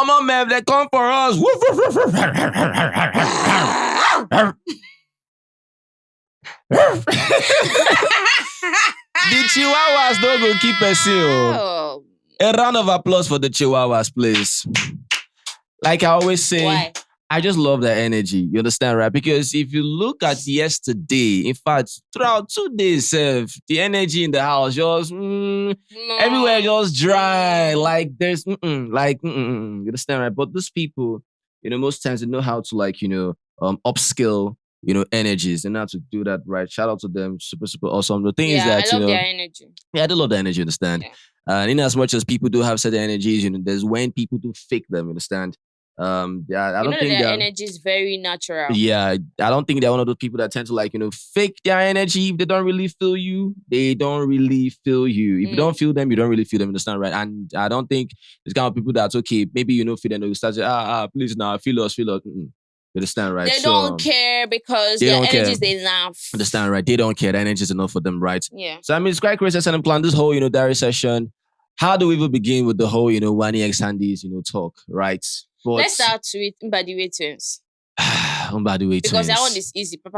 my man, they come for us. The Chihuahuas don't go keep us here. Oh. A round of applause for the Chihuahuas, please. Like I always say, Why? I just love the energy. You understand, right? Because if you look at yesterday, in fact, throughout 2 days, the energy in the house just No. everywhere just dry. Like there's you understand, right? But those people, most times they know how to upskill, energies. They know how to do that, right? Shout out to them, super, super awesome. The thing is that I love their energy. yeah, I do love the energy, understand? Yeah. And in as much as people do have certain energies, there's when people do fake them, understand? I don't think their energy is very natural. yeah, I don't think they're one of those people that tend to fake their energy. If they don't really feel you, they don't really feel you. If you don't feel them, you don't really feel them, understand, right? And I don't think there's kind of people that's okay, maybe you know feel them, you start to please now, feel us. You understand, right? They don't care because their energy is enough. Understand, right? They don't care. The energy is enough for them, right? Yeah. So I mean, it's quite crazy and plan this whole, diary session. How do we even begin with the whole, Wanni x Handi'S, talk, right? But let's start with Mbadiwe twins. Mbadiwe twins. Because that one is easy. We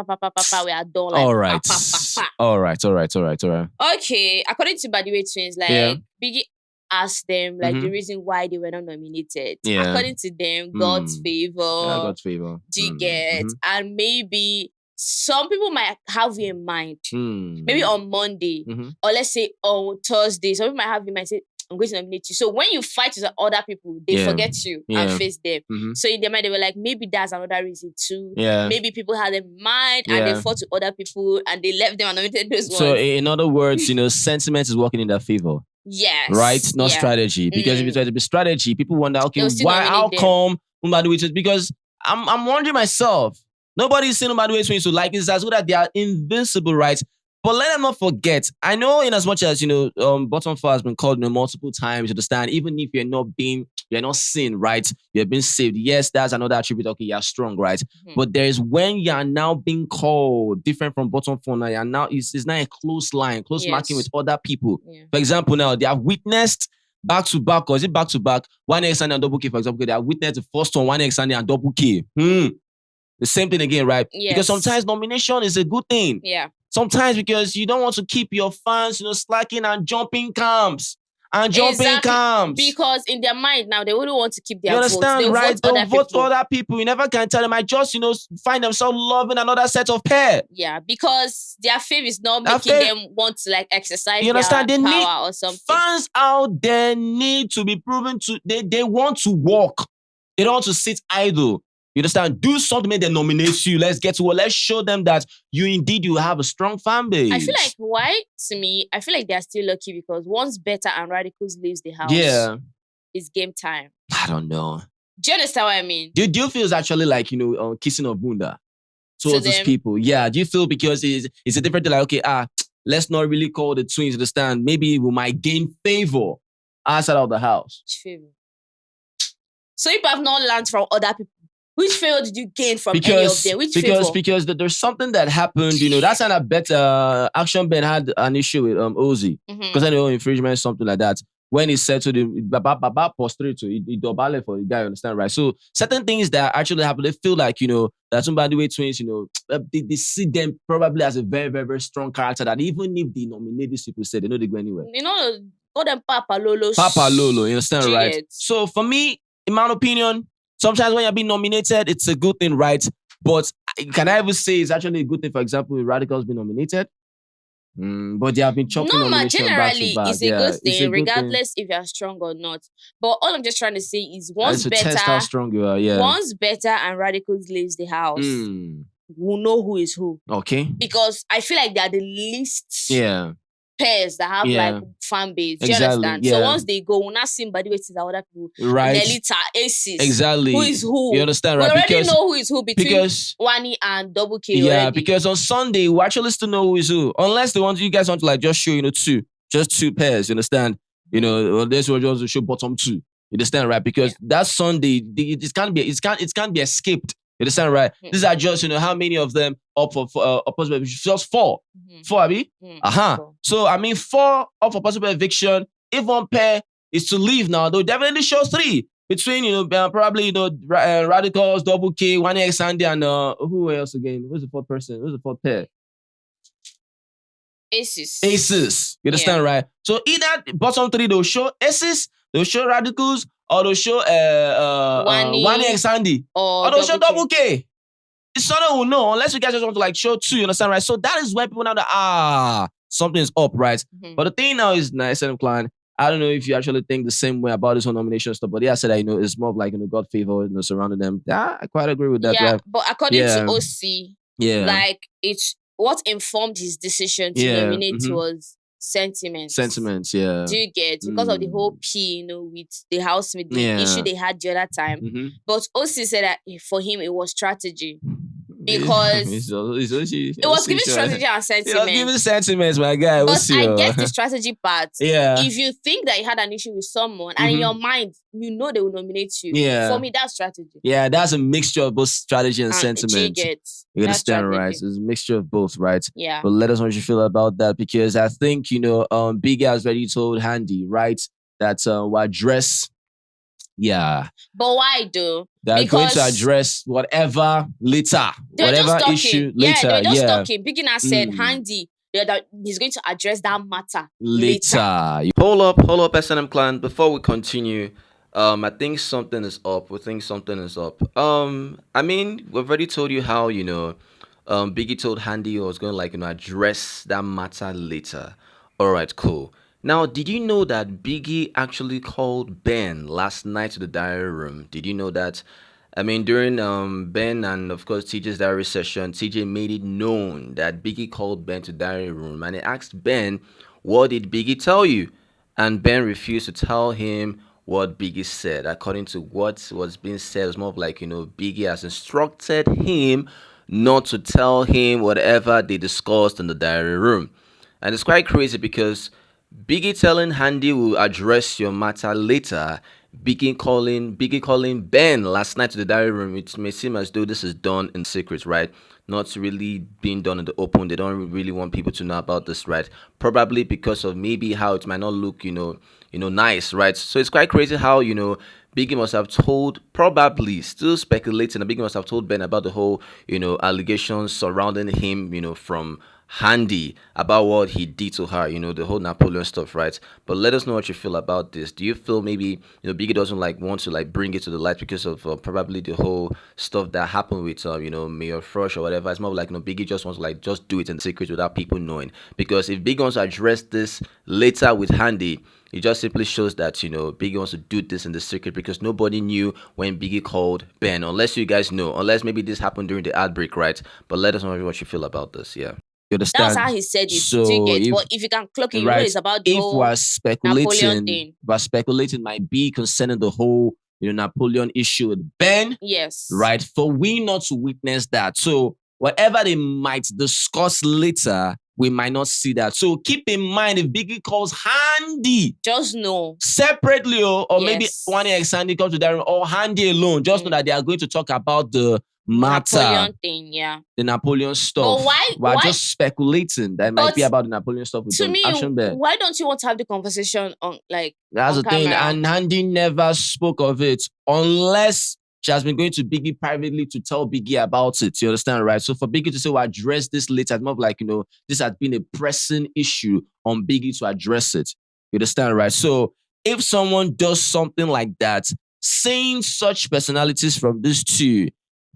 are done. Like, all right. All right. Okay, according to Mbadiwe twins, Biggie asked them the reason why they were not nominated. Yeah. According to them, God's favor. Yeah, God's favor. Do you get? And maybe some people might have you in mind. Maybe on Monday or let's say on Thursday. Some people might have you in mind say, I'm going to nominate you. So when you fight with other people, they forget you and face them. So in their mind, they were like, maybe that's another reason too. Yeah. Maybe people had them in mind and they fought with other people and they left them and nominated those ones. So in other words, sentiment is working in their favor. Yes. Right? Not strategy. Because if it were to be strategy, people wonder, okay, why? How come Mbadiwe twins? Because I'm wondering myself. Nobody's seen Mbadiwe twins, so like it's as good that they are invincible, right? But let them not forget. I know, in as much as bottom four has been called multiple times. You understand? Even if you're not seen, right? You're being saved. Yes, that's another attribute. Okay, you're strong, right? But there is when you are now being called different from bottom four. Now you're now it's now a close line, close marking with other people. Yeah. For example, now they have witnessed back to back, or is it back to back? Wanni x and Doublekay, for example, they have witnessed the first one, Wanni x and Doublekay. The same thing again, right? Yes. Because sometimes nomination is a good thing. Yeah. Sometimes because you don't want to keep your fans, slacking and jumping camps. Because in their mind now, they wouldn't want to keep their votes. You understand, They'll right? They'll vote for other people. You never can tell them. I just, find themselves loving another set of pair. Yeah, because their fave is not making them want to exercise their power or something. Fans out there need to be proven to, they want to walk. They don't want to sit idle. You understand? Do something, make them nominate you. Let's get to it. Let's show them that you have a strong fan base. I feel like I feel like they're still lucky because once Beta and Radicals leaves the house, it's game time. I don't know. Do you understand what I mean? Do you feel it's actually like, kissing of Bunda towards those people? Yeah. Do you feel because it's a different thing, like, okay, let's not really call the twins, understand? Maybe we might gain favor outside of the house. Which favor? So if I've not learned from other people, which favor did you gain from any of them? Because there's something that happened, that's kind of better. Action Ben had an issue with Ozzy. Because I know infringement, something like that. When he said to the Baba prostrate to he dobale for the guy, understand, right? So certain things that actually happen, they feel like, that Mbadiwe twins, they see them probably as a very, very, very strong character that even if they nominate these people, say they know they go anywhere. Call them Papa Lolo. Papa Lolo, you understand, right? So for me, in my opinion, sometimes when you're being nominated, it's a good thing, right? But can I ever say it's actually a good thing, for example, if Radicals being nominated? But they have been chopping nomination back to back. It's a good thing, regardless if you're strong or not. But all I'm just trying to say is once test how strong you are, once Beta and Radicals leaves the house, we'll know who is who. Okay. Because I feel like they're the least pairs that have fan base. Do you understand? So once they go, we'll not see Mbadiwe with the other people. Right. The elite aces. Exactly. Who is who? You understand, right? We already know who is who between Wanni and Doublekay. Yeah, because on Sunday we actually still know who is who. Unless you guys want to just show two pairs. You understand? This will just show bottom two. You understand, right? Because that Sunday it can't be escaped. You understand, right? These are just, how many of them up for possible eviction? Just 4. 4, Abi? So, 4 up for possible eviction. If one pair is to leave now, they'll definitely show 3. between probably Radicals, Doublekay, Wanni Handi'S, and who else again? Who's the fourth person? Who's the fourth pair? Aces. You understand, right? So either bottom three, they'll show Aces, they'll show Radicals, or they'll show Wanni Handi'S, or they'll show Doublekay. Someone will know, unless you guys just want to like show two, you understand, right? So that is why people now that something's up, right? But the thing now is, SM Clan, I don't know if you actually think the same way about this whole nomination stuff, but yeah, I said that, it's more of like, God favor, surrounding them. Yeah, I quite agree with that. Yeah, right? but according to OC, like it's what informed his decision to nominate was sentiments. Yeah. Do you get? Because of the whole P, with the housemate, the issue they had the other time. But OC said that for him it was strategy. Because it was giving strategy and sentiments. It was giving sentiments, my guy. But I guess the strategy part. Yeah. If you think that you had an issue with someone and in your mind, they will nominate you. Yeah. For me, that's strategy. Yeah, that's a mixture of both strategy and sentiment. You understand, right? It's a mixture of both, right? Yeah. But let us know what you feel about that, because I think, Biggie has already told Handy, right, that we'll address. Yeah. But why though? They're going to address whatever later. Whatever issue later. Yeah, they're just talking. Biggie now said, Handy, he's going to address that matter later. Hold up, S&M Clan. Before we continue, I think something is up. We think something is up. I mean, we've already told you how, Biggie told Handy he was going to address that matter later. All right, cool. Now, did you know that Biggie actually called Ben last night to the diary room? Did you know that? I mean, during Ben and, of course, TJ's diary session, TJ made it known that Biggie called Ben to the diary room. And he asked Ben, what did Biggie tell you? And Ben refused to tell him what Biggie said. According to what was being said, it was more of like, Biggie has instructed him not to tell him whatever they discussed in the diary room. And it's quite crazy because Biggie telling Handy will address your matter later. Biggie calling Ben last night to the diary room. It may seem as though this is done in secret, right? Not really being done in the open. They don't really want people to know about this, right? Probably because of maybe how it might not look, nice, right? So it's quite crazy how, Biggie must have told, probably still speculating, Biggie must have told Ben about the whole, allegations surrounding him, from Handy about what he did to her, the whole Napoleon stuff, right? But let us know what you feel about this. Do you feel maybe, Biggie doesn't want to bring it to the light because of probably the whole stuff that happened with, Mayor Frosh or whatever? It's more like, Biggie just wants to just do it in secret without people knowing. Because if Biggie wants to address this later with Handy, it just simply shows that, Biggie wants to do this in the secret because nobody knew when Biggie called Ben, unless you guys know, unless maybe this happened during the ad break, right? But let us know what you feel about this, yeah. You understand? That's how he said it. So but if you can clock it, it's about the whole Napoleon thing. We're speculating might be concerning the whole, Napoleon issue with Ben. Yes. Right? For we not to witness that. So whatever they might discuss later, we might not see that. So keep in mind, if Biggie calls Handy, just know separately, or maybe Wanni Handy comes to that room, or Handy alone, just know that they are going to talk about the matter, Napoleon thing, yeah, the Napoleon stuff. But we're just speculating that it might be about the Napoleon stuff with Action Bear. Why don't you want to have the conversation on that's on the thing? camera? And Handy never spoke of it unless she has been going to Biggie privately to tell Biggie about it. You understand, right? So for Biggie to say, we'll address this later, it's more of like, this has been a pressing issue on Biggie to address it. You understand, right? So if someone does something like that, saying such personalities from these two,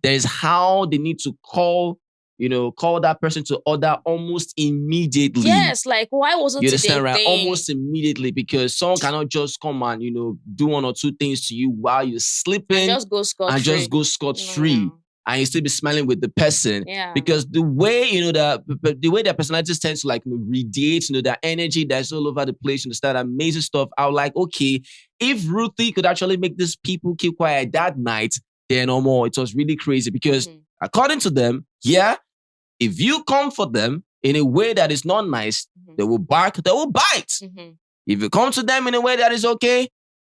there is how they need to call that person to order almost immediately. Yes, why wasn't you understand, it right? thing? Almost immediately, because someone cannot just come and do one or two things to you while you're sleeping and just go scot-free. And you still be smiling with the person. Yeah. Because the way the way their personalities tend to radiate, their energy that's all over the place, that amazing stuff. I was like, okay, if Rhuthee could actually make these people keep quiet that night, then no more. It was really crazy because according to them, if you come for them in a way that is not nice, they will bark, they will bite. If you come to them in a way that is okay,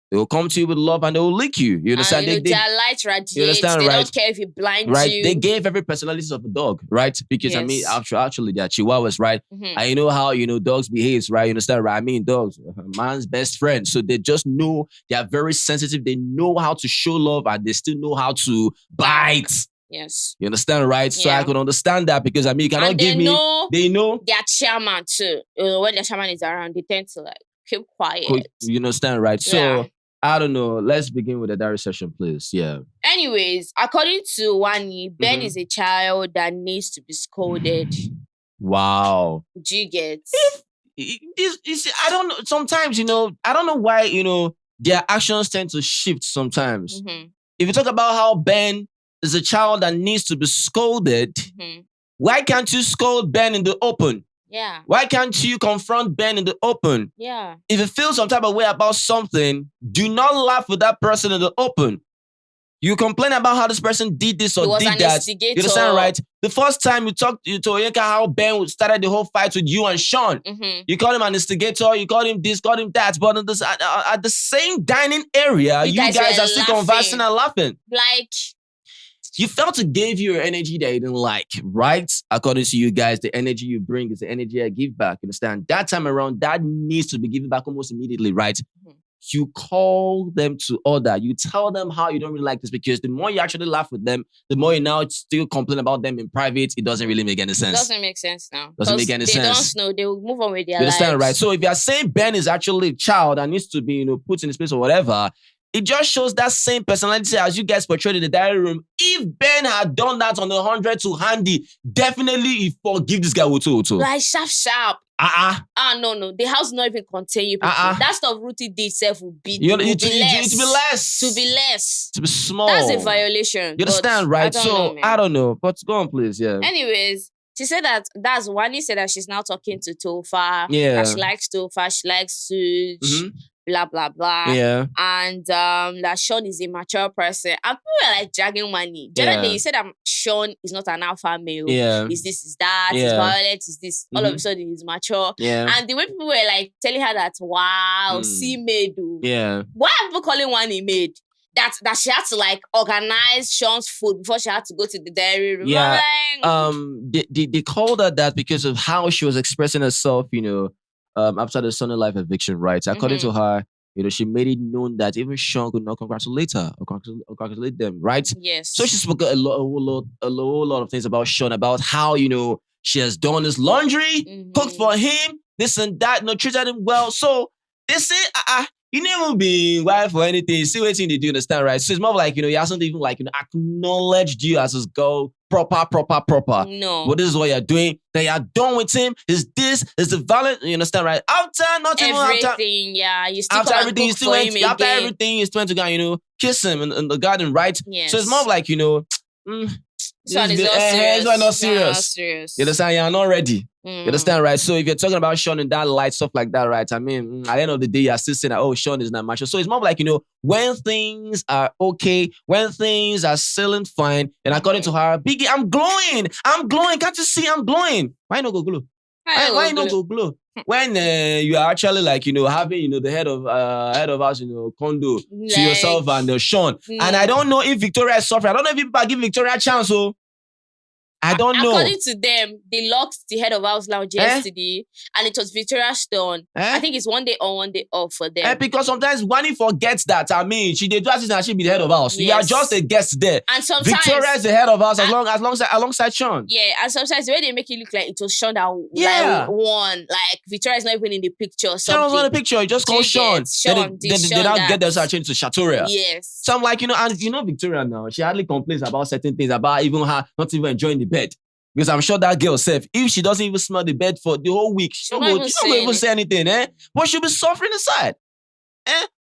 They will come to you with love and they will lick you. You understand? And, their light radiates. You understand, they right? don't care if it blinds right? you. They gave every personality of a dog, right? Because I mean, actually, they're chihuahuas, right? And you know how dogs behaves, right? You understand, right? I mean, dogs, man's best friend. So they just know they are very sensitive. They know how to show love and they still know how to bite. Yes. You understand, right? So I could understand that because I mean, you cannot give me. They know their chairman too. When their chairman is around, they tend to like keep quiet. You understand, right? So I don't know. Let's begin with the diary session, please. Yeah. Anyways, according to Wanni, Ben is a child that needs to be scolded. Wow. Do you get? I don't know. Sometimes, I don't know why, their actions tend to shift sometimes. If you talk about how Ben is a child that needs to be scolded, why can't you scold Ben in the open? Yeah. Why can't you confront Ben in the open? Yeah. If you feel some type of way about something, do not laugh with that person in the open. You complain about how this person did this or did that. You understand, right? The first time you talked to Oyinka how Ben started the whole fight with you and Sean. You called him an instigator, you called him this, called him that. But at the same dining area, you guys are still conversing and laughing. Like... You felt it gave you energy that you didn't like, right? According to you guys, the energy you bring is the energy I give back. Understand? That time around, that needs to be given back almost immediately, right? You call them to order. You tell them how you don't really like this because the more you actually laugh with them, the more you now still complain about them in private. It doesn't really make any sense. It doesn't make sense now. Doesn't make any sense. They don't know. They will move on with their lives. You understand, lives. right? So if you are saying Ben is actually a child and needs to be, put in his place or whatever, it just shows that same personality as you guys portrayed in the diary room. If Ben had done that on 100 to Handy, definitely he forgive this guy Uto. Like sharp. No. The house not even contain you people. That stuff rhuthee did itself will be less. To be less. To be small. That's a violation. You understand, right? I don't know. But go on, please. Yeah. Anyways, she said that's Wanni said that she's now talking to Tofa. Yeah. That she likes Tofa. She likes Suj. Blah, blah, blah. Yeah. And that Sean is a mature person. And people are like dragging Wanni. The other day, you said that Sean is not an alpha male. Yeah. Is this, is that, is violent, is this. All of a sudden, he's mature. Yeah. And the way people were like telling her that, wow, see maid. Yeah. Why are people calling Wanni maid? That she had to like organize Sean's food before she had to go to the dairy room. Yeah. They called her that because of how she was expressing herself, after the Sunny Life eviction, right? According to her, she made it known that even Sean could not congratulate her or congratulate them, right? Yes. So she spoke a whole lot of things about Sean, about how, she has done his laundry, cooked for him, this and that, treated him well. So they say, you never been wife or anything. See what you do, understand, right? So it's more like, he hasn't even acknowledged you as his girl proper. No. Well, this is what you're doing. That you're done with him. Is the violent, you understand, right? After everything, you still after everything, you still went, after everything, you still went to go, kiss him in the garden, right? Yes. So it's more like, this one is not serious. You understand? You're not ready. You understand, right? So if you're talking about Sean in that light, stuff like that, right? I mean, at the end of the day, you're still saying that, Sean is not mature. So it's more like, when things are okay, when things are sailing fine, and according to her, Biggie, I'm glowing. Can't you see I'm glowing? Why not go glow? Why not go glow? When you are actually having the head of house condo to yourself and Sean, and I don't know if Victoria is suffering. I don't know if people give Victoria a chance. I don't know. According to them, they locked the head of house lounge yesterday, and it was Victoria's turn. I think it's one day on, one day off for them. Because sometimes Wanni forgets that. I mean, she did assist and she be the head of house. Yes. You are just a guest there. And sometimes Victoria is the head of house alongside Sean. Yeah, and sometimes the way they make it look like it was Sean that won. Like Victoria is not even in the picture. Sean was not in the picture. You just call Sean. They don't get themselves changed to Shatoria. Yes. So I'm like, and Victoria now, she hardly complains about certain things, about even her not even enjoying the bed. Because I'm sure that girl herself, if she doesn't even smell the bed for the whole week, she's not going to even say anything, but she'll be suffering inside.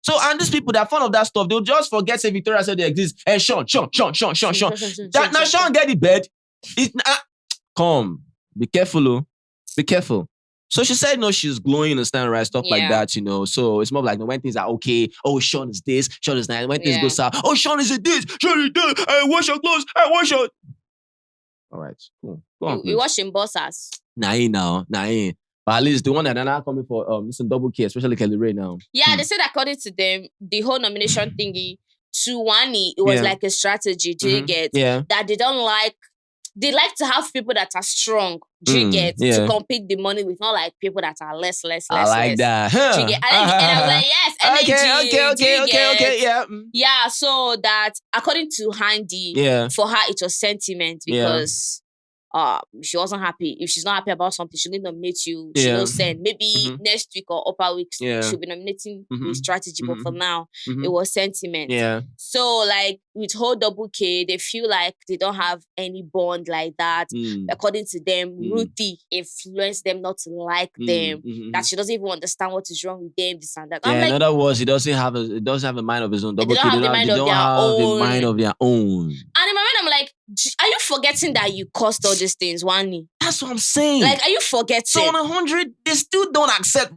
So, and these people that are fond of that stuff, they'll just forget say Victoria said they exist. And Sean. Now Sean get the bed. Come. Be careful, Be careful. So she said, no, she's glowing, understand, right? Stuff like that, So it's more like when things are okay, Sean is this, Sean is that. When things go south, Sean is this, Sean is that. I wash your clothes, I wash your... All right, cool. Go on, we washing bossers. Nah. But at least the one that are now coming for Doublekay, especially Kellyrae now. Yeah, they said according to them, the whole nomination thingy to Wanni, it was like a strategy. Do you get that they don't like? They like to have people that are strong. Do you get to compete the money with, not like people that are less. I like that. Do you get? And I was like, yes, okay, yeah. Yeah, so that according to Handy, for her it was sentiment because she wasn't happy. If she's not happy about something, she'll nominate you. She'll send. Maybe next week or upper weeks, she'll be nominating with strategy. But for now, it was sentiment. Yeah. So like with whole Doublekay, they feel like they don't have any bond like that. According to them, rhuthee influenced them not to like them. That she doesn't even understand what is wrong with them, this and that. Yeah, in other words, it doesn't have a mind of his own. Doublekay, they don't have the mind of their own. And in my mind, I'm like, are you forgetting that you caused all these things, Wanni? That's what I'm saying. Like, are you forgetting? So on 100, they still don't accept.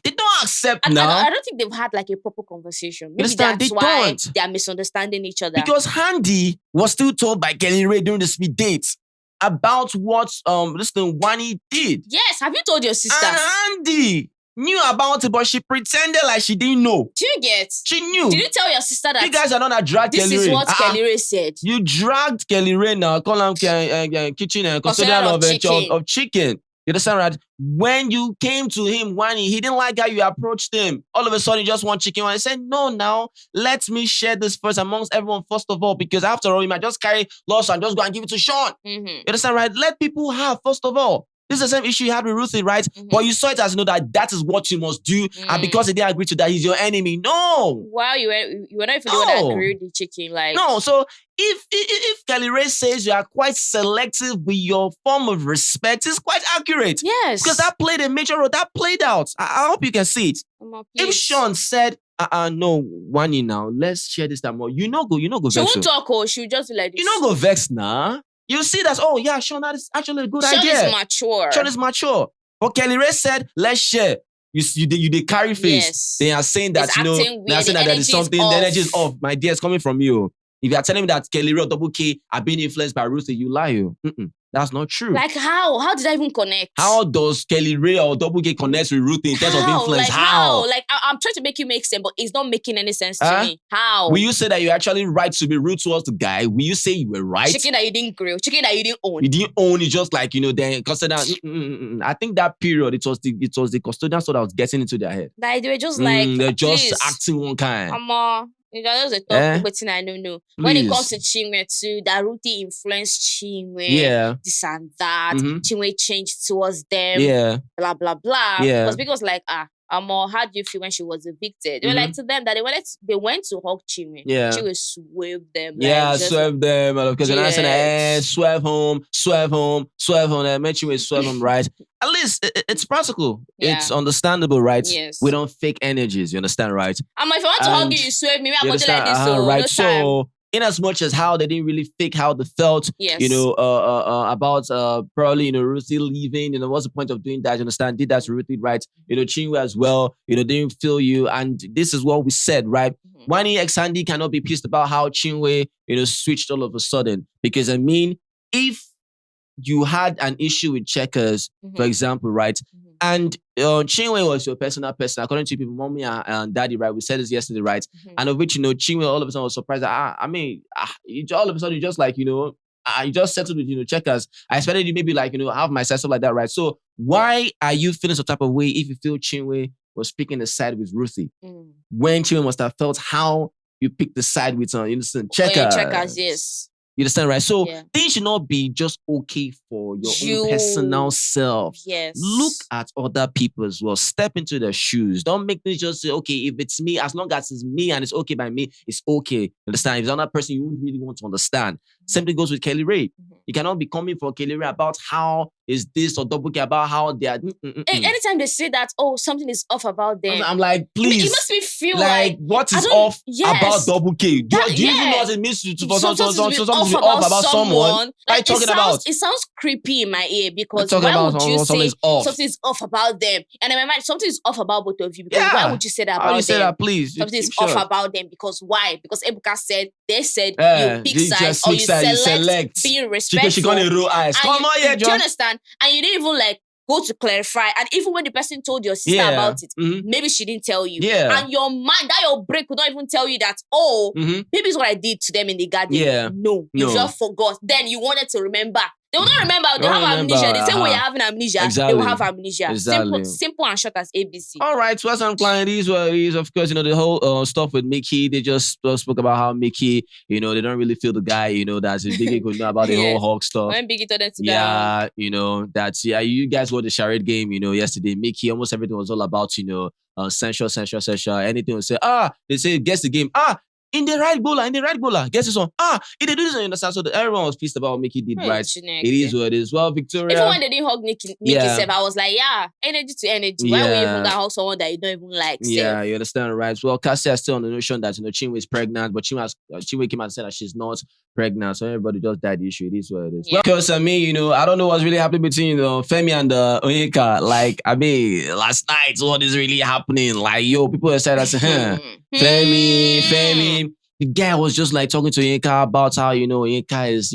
They don't accept now. I don't think they've had like a proper conversation. Maybe that's why they are misunderstanding each other. Because Handy was still told by Kellyrae during the speed dates about what this thing Wanni did. Yes, have you told your sister? And Handy knew about it, but she pretended like she didn't know. Do you get? She knew. Did you tell your sister that you guys are not that dragged this Kellyrae? This is what Kellyrae said. You dragged Kellyrae now, call him kitchen and custodian of chicken. You understand, right? When you came to him, Wanni, he didn't like how you approached him. All of a sudden, he just want chicken. And he said, no, now, let me share this first amongst everyone, first of all, because after all, you might just carry loss and just go and give it to Sean. You understand, right? Let people have, first of all. This is the same issue you had with rhuthee, right? But you saw it as that is what you must do. And because he didn't agree to that, he's your enemy. No. Wow, you were not even the one that agreed with the chicken. Like, no, so if Kellyrae says you are quite selective with your form of respect, it's quite accurate. Yes. Because that played a major role. That played out. I hope you can see it. If Sean said, no, Wanni now, let's share this time more. You know go vex. She won't talk, she'll just be like this. You know go vex now. You see that, oh yeah, Sean, that is actually a good idea. Sean is mature. Sean is mature. But Kellyrae said, let's share. You did carry face. Yes. They are saying that, they are saying that there is something, the energy is off. My dear, it's coming from you. If you are telling me that Kellyrae or Doublekay are being influenced by rhuthee, you lie. That's not true. Like how? How did I even connect? How does Kellyrae or Doublekay connect with rhuthee in terms of influence? Like how? Like I'm trying to make you make sense, but it's not making any sense to me. How? Will you say that you're actually right to be rude towards the guy? Will you say you were right? Chicken that you didn't grill, chicken that you didn't own. You didn't own it, just like then consider. I think that period it was the custodian that was getting into their head. Like they were just like they're just acting one kind. That was a talk, but I don't know. When it comes to Chinwe too, that rhuthee influenced Chinwe. This and that. Chinwe changed towards them. Blah blah blah. Because like how do you feel when she was evicted? They were like to them that they went to hug Chinwe. Chinwe swerved them. Swerved them. Because they're not saying, swerve home. That made Chinwe swerve him, right? At least it's practical. It's understandable, right? Yes. We don't fake energies, you understand, right? If I want to hug you swerve me. I'm going to like this. Right. No so in as much as how they didn't really fake how they felt, about probably, rhuthee leaving, what's the point of doing that? You understand? Did that to rhuthee, right? Chinwe as well, didn't feel you. And this is what we said, right? Wanni ex Handy cannot be pissed about how Chinwe, switched all of a sudden. Because if you had an issue with checkers, for example, right? And Chinwe was your personal person, according to people, mommy and daddy, right? We said this yesterday, right? And of which, Chinwe all of a sudden was surprised that, all of a sudden, you just like, you just settled with, checkers. I expected you maybe like, have my side, stuff like that, right? So why are you feeling some type of way if you feel Chinwe was picking the side with rhuthee? When Chinwe must have felt how you picked the side with, checkers. Checkers, yes. You understand, right? So things should not be just okay for your own personal self. Yes. Look at other people as well. Step into their shoes. Don't make me just say, okay, if it's me, as long as it's me and it's okay by me, it's okay. You understand? If it's another person you wouldn't really want to understand. Same thing goes with Kellyrae. You cannot be coming for Kellyrae about how is this or Doublekay about how they are. Anytime they say that, something is off about them. I'm like, please. It makes me feel like what is off about Doublekay? Do you even know what it means for something to be off about someone? What are you talking about? It sounds creepy in my ear because why would you say something's off about them? And in my mind, something is off about both of you. Because why would you say that about them? How you say that, please? Something is off about them because why? Because Ebuka said, they said you pick sides or you select being respectful. She gonna roll eyes. Come on, do you understand? And you didn't even like go to clarify. And even when the person told your sister about it, maybe she didn't tell you. Yeah. And your mind, that your brain could not even tell you that, oh, maybe it's what I did to them in the garden. Yeah. No, you just forgot. Then you wanted to remember. They will not remember. They'll have amnesia. The same way you're having amnesia, they will have amnesia. Exactly. Simple and short as ABC. All right, so as I'm playing these were of course, the whole stuff with Michky. They just spoke about how Michky, they don't really feel the guy, that's a Biggie could know about the whole Hawk stuff. When Biggie told them to you guys were the charade game, yesterday. Michky, almost everything was all about, censure. Anything would say, they say, guess the game. In the right bowler. Guess this one. If they do this, you understand. So everyone was pissed about what Michky did, right? It is what it is. Well, Victoria. Even when they didn't hug Michky I was like, energy to energy. Why would you even hug someone that you don't even like? Yeah, you understand, right? Well, Cassie is still on the notion that Chinwe is pregnant, but Chinwe came out and said that she's not pregnant. So everybody just died the issue. It is what it is. Yeah. Well, because I don't know what's really happening between Fairme and Onyeka. Like, last night, what is really happening? Like, people are saying that, Fairme. The guy was just like talking to Onyeka about how, Onyeka is,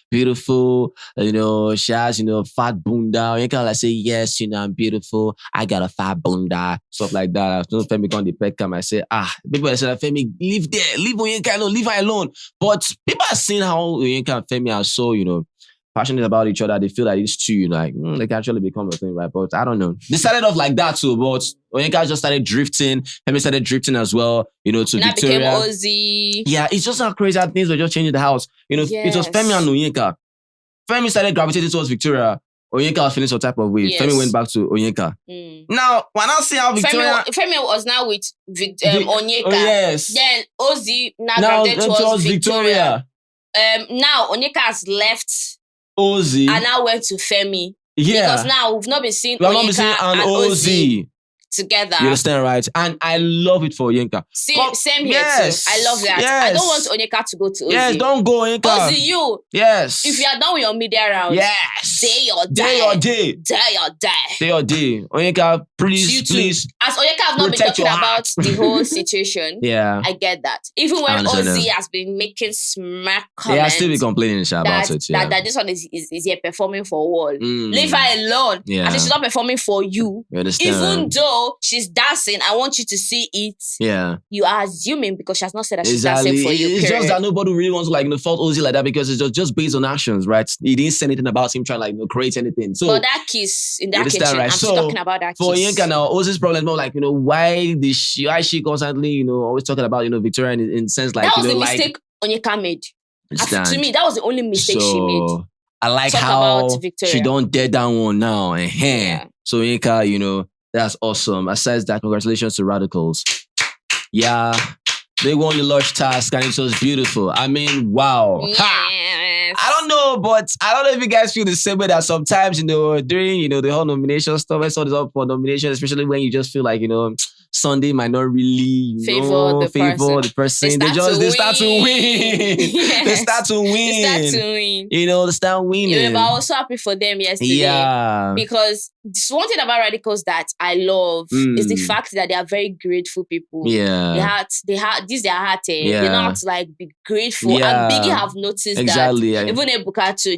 beautiful, she has, fat bunda. Onyeka like say, yes, I'm beautiful. I got a fat bunda. Stuff like that. After Fairme got on the pet cam, I say, people said, Fairme, leave Onyeka, leave her alone. But people are seeing how Onyeka and Fairme are so, passionate about each other. They feel that it's true, they can actually become a thing, right? But I don't know. They started off like that too, but Onyeka just started drifting. Fairme started drifting as well, to Victoria. Became Ozzy. Yeah, it's just how crazy how things were just changing the house. It was Fairme and Onyeka. Fairme started gravitating towards Victoria. Onyeka was feeling some type of way. Yes. Fairme went back to Onyeka. Now, when I see how Victoria... Fairme was now with Onyeka. Oh, yes. Then Ozzy now gravitated towards Victoria. Now, Onyeka has left Ozzy. And now went to Fairme. Yeah. Because now we've not been seeing Onyeka and Ozzy together. You understand, right? And I love it for Onyeka. Same here too. I love that. Yes. I don't want Onyeka to go to Ozzy. Yes, don't go, Onyeka. Ozzy, you. Yes. If you are done with your media round, day or day. Onyeka, please. As Onyeka have not been talking about the whole situation, I get that. Even when Ozzy has been making smack comments, I still be complaining about it. Yeah. That this one is here performing for what? Leave her alone. Yeah. And she's not performing for you. Even though she's dancing, I want you to see it. Yeah. You are assuming because she has not said that she's dancing for you. It's just that nobody really wants to fault Ozzy like that because it's just based on actions, right? He didn't say anything about him trying to create anything. So but that kiss in that kitchen, right? I'm still talking about that kiss. For Onyeka now, Ozzy's problem is more why she constantly, always talking about, Victoria in sense like, that was the mistake Onyeka made. To me, that was the only mistake she made. I like how she don't dare that one now. So Onyeka, that's awesome. Aside that, congratulations to Radicals. Yeah, they won the large task and it was beautiful. Wow. Yes. I don't know, but I don't know if you guys feel the same way that sometimes, during, the whole nomination stuff, I saw this up for nomination, especially when you just feel like, Sunday might not really favor the person. They start to win. Yes. They start to win. They start winning. But I was so happy for them yesterday. Yeah. Because one thing about Radicals that I love is the fact that they are very grateful people. Yeah. They have this their heart. They know how to be grateful. Yeah. And Biggie have noticed that. Yeah. Even Ebuka too,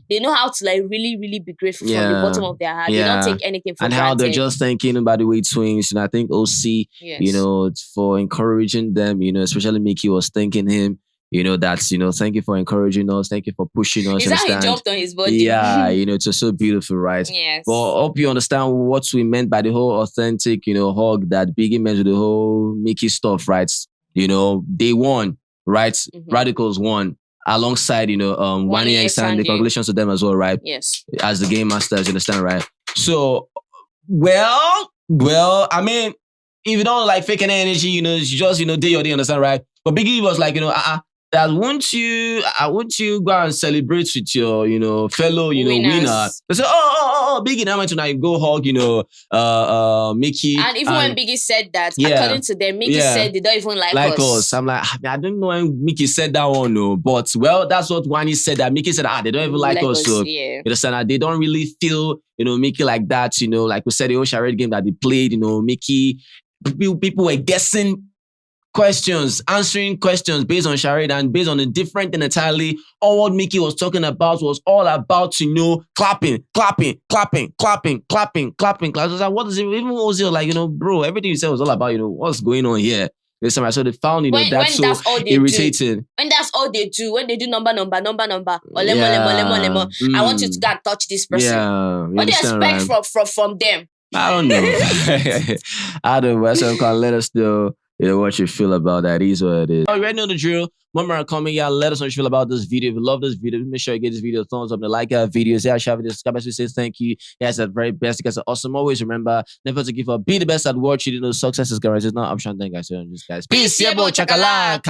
they know how to really, really be grateful from the bottom of their heart. They don't take anything for granted. And how they're just thanking by the way twins. And I think OC, for encouraging them, especially Michky was thanking him, thank you for encouraging us, thank you for pushing us. Is that he jumped on his body? Yeah, it's just so beautiful, right? Yes. But I hope you understand what we meant by the whole authentic, hug that Biggie meant with the whole Michky stuff, right? They won, right? Radicals won. Alongside, Wanni and Sandy, congratulations to them as well, right? Yes. As the game masters, you understand, right? So, well, if you don't like faking energy, you just, day your day, understand, right? But Biggie was like, that won't you go and celebrate with your, fellow, winner? They say, Biggie, now to now go hug, Michky. And even when Biggie said that, according to them, Michky said they don't even like us. I'm like, I don't know when Michky said that one, no. But, well, that's what Wanni said, that Michky said, they don't even like us. So, you understand, they don't really feel, Michky like that, like we said, the whole charade game that they played, Michky, people were guessing questions, answering questions based on charade and based on a different thing entirely. All what Michky was talking about was all about, you know, clapping. I was like, what is it? Even Ozil, like, you know, bro, everything you said was all about, you know, what's going on here. This time I saw they found, you know, that's so irritating. When that's all they do, when they do number, I want you to go and touch this person. Yeah, what do you expect from them? I don't know. I don't know. So let us know, you know, what you feel about that. Is what it is. You already know the drill. Remember, comment, yeah, let us know what you feel about this video. If you love this video, make sure you give this video a thumbs up and like our videos. Yeah, share this. God bless you. Say thank you. Yeah, it's the very best. You guys are awesome. Always remember, never to give up. Be the best at what you do. Success is guaranteed. It's not option. Thank you guys. Peace. Yeah, boy. Chakalaka.